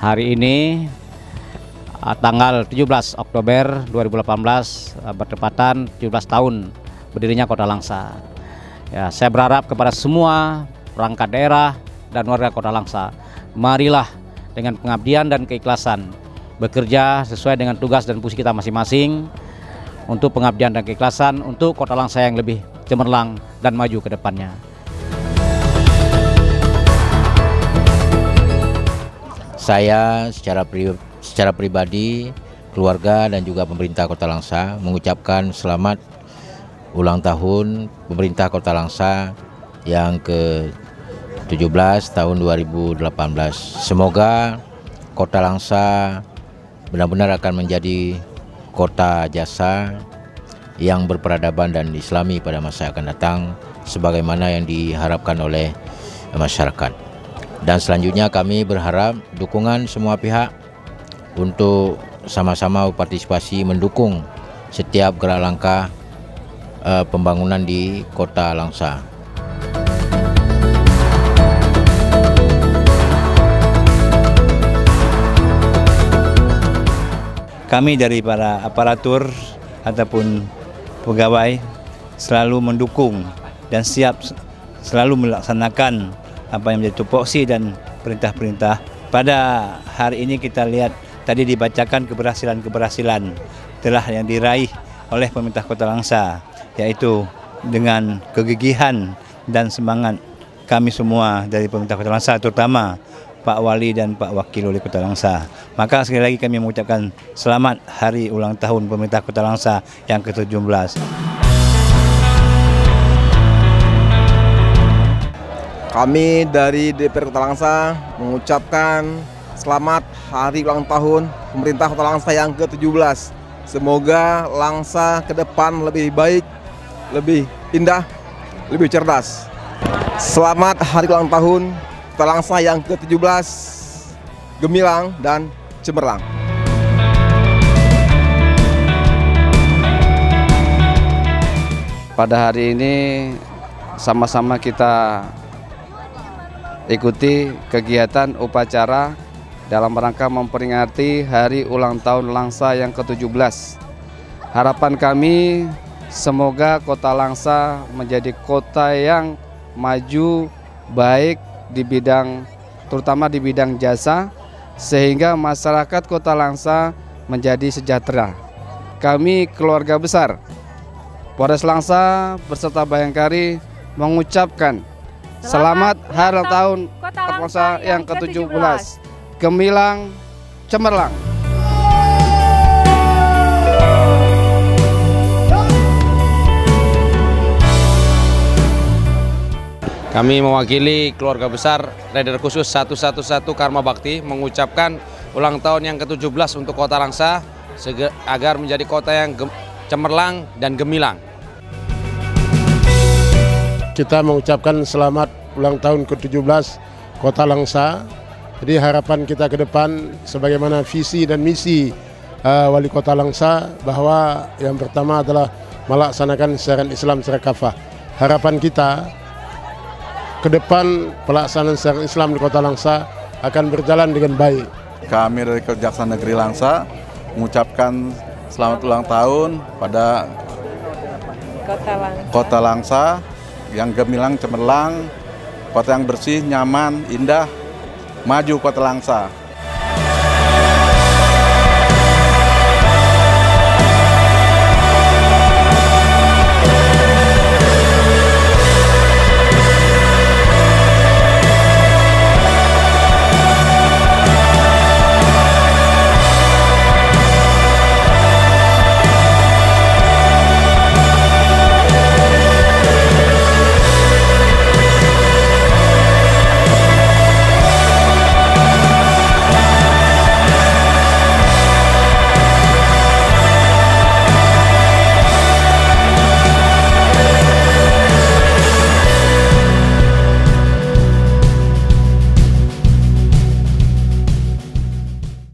Hari ini tanggal 17 Oktober 2018 bertepatan 17 tahun berdirinya Kota Langsa. Ya, saya berharap kepada semua perangkat daerah dan warga Kota Langsa, marilah dengan pengabdian dan keikhlasan bekerja sesuai dengan tugas dan fungsi kita masing-masing untuk pengabdian dan keikhlasan untuk Kota Langsa yang lebih cemerlang dan maju ke depannya. Saya secara pribadi, keluarga dan juga pemerintah Kota Langsa mengucapkan selamat ulang tahun pemerintah Kota Langsa yang ke-17 tahun 2018. Semoga Kota Langsa benar-benar akan menjadi kota jasa yang berperadaban dan islami pada masa akan datang sebagaimana yang diharapkan oleh masyarakat. Dan selanjutnya kami berharap dukungan semua pihak untuk sama-sama partisipasi mendukung setiap gerak langkah pembangunan di Kota Langsa. Kami dari para aparatur ataupun pegawai selalu mendukung dan siap selalu melaksanakan apa yang menjadi tupoksi dan perintah-perintah. Pada hari ini kita lihat tadi dibacakan keberhasilan-keberhasilan telah yang diraih oleh pemerintah Kota Langsa, yaitu dengan kegigihan dan semangat kami semua dari pemerintah Kota Langsa, terutama Pak Wali dan Pak Wakil Wali Kota Langsa. Maka sekali lagi kami mengucapkan selamat hari ulang tahun pemerintah Kota Langsa yang ke-17. Kami dari DPR Kota Langsa mengucapkan selamat hari ulang tahun pemerintah Kota Langsa yang ke-17. Semoga Langsa ke depan lebih baik, lebih indah, lebih cerdas. Selamat hari ulang tahun Kota Langsa yang ke-17, gemilang dan cemerlang. Pada hari ini sama-sama kita ikuti kegiatan upacara dalam rangka memperingati hari ulang tahun Langsa yang ke-17. Harapan kami semoga Kota Langsa menjadi kota yang maju baik di bidang, terutama di bidang jasa, sehingga masyarakat Kota Langsa menjadi sejahtera. Kami keluarga besar Polres Langsa beserta Bayangkari mengucapkan selamat hari ulang tahun Kota Langsa yang ke-17, gemilang, cemerlang. Kami mewakili keluarga besar Rider Khusus 111 Karma Bakti mengucapkan ulang tahun yang ke-17 untuk Kota Langsa agar menjadi kota yang cemerlang dan gemilang. Kita mengucapkan selamat ulang tahun ke-17 Kota Langsa. Jadi harapan kita ke depan sebagaimana visi dan misi Wali Kota Langsa bahwa yang pertama adalah melaksanakan syariat Islam secara kafah. Harapan kita ke depan pelaksanaan syariat Islam di Kota Langsa akan berjalan dengan baik. Kami dari Kejaksaan Negeri Langsa mengucapkan selamat ulang tahun pada Kota Langsa yang gemilang, cemerlang, kota yang bersih, nyaman, indah, maju Kota Langsa.